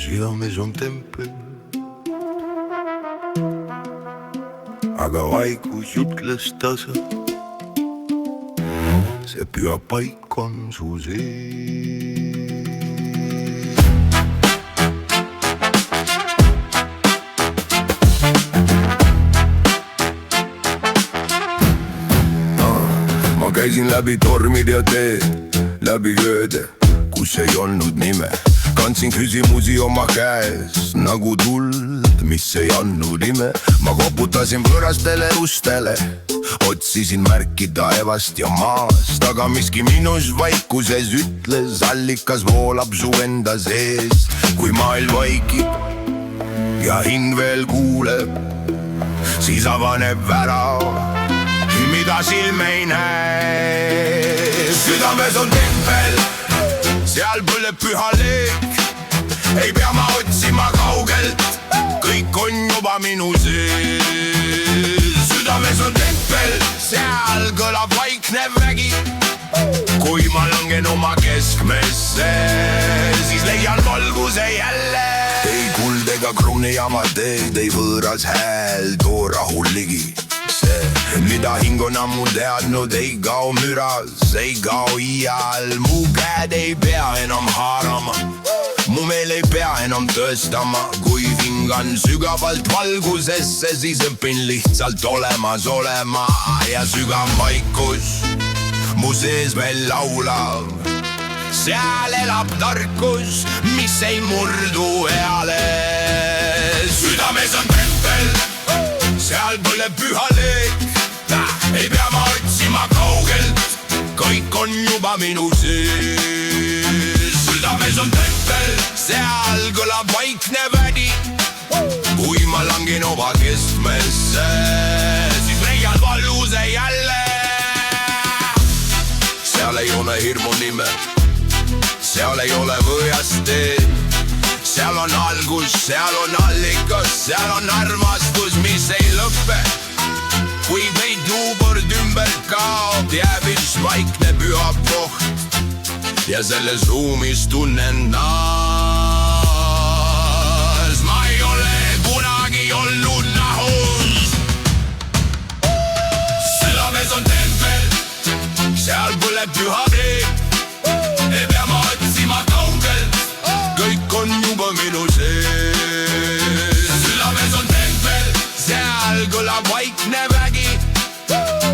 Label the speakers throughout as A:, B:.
A: südames on tempel, aga vaikus ütles tasa, see püha paik on su sees. Ma käisin läbi tormid ja teed, läbi ööde, kus ei olnud nime. Kandsin küsimusi oma käes nagu tuld, mis ei andnud ime. Ma koputasin võõrastele ustele, otsisin märki taevast ja maast, aga miski minus vaikuses ütles, allikas voolab su enda sees. Kui maailm vaikib ja hing veel kuuleb, siis avaneb värav, mida silm ei näe. Südames on tempel, seal põleb püha leek. Ei pea ma otsima kaugelt, kõik on juba minu sees. Südames on tempel, seal kõlab vaiknev vägi. Kui ma langen oma keskmesse, siis leian valguse jälle. Ei kuld ega krumni jama teed, ei võõras hääl too rahul ligi. See, mida hing on ammu teadnud, ei kao müras, ei kao iial. Mu käed ei pea enam haarama, mu meel ei pea enam tõestama. Kui hingan sügavalt valgusesse, siis õpin lihtsalt olemas olema. Ja sügav vaikus mu sees veel laulab, seal elab tarkus, mis ei murdu eale. Südames on tempel, seal põleb püha leek. Ei pea ma otsima kaugelt, kõik on juba minu sees. Südames on tempel, seal kõlab vaikne vädi. Kui ma langin oma keskmesse, siis leian valguse jälle. Seal ei ole hirmu nime, seal ei ole võõrast teed. Seal on algus, seal on allikas, seal on armastus, mis ei lõppe. Kui peidluupord ümber kaob, jääb üks vaikne püha koht. Ja selles ruumis tunnen naas. Ma ei ole kunagi olnud nahus. Südames on tempel, seal põleb püha leek. Ei pea ma otsima kaugelt, kõik on juba minu sees. Südames on tempel, seal kõlab vaikne vägi.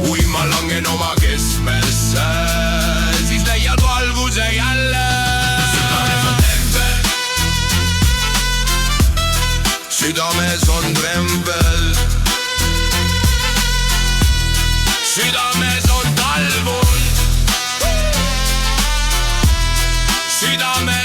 A: Kui ma langen oma keskmesse, siis leian valguse jälle. Südames on tempel, südames on trembel. Südames on talvund, südames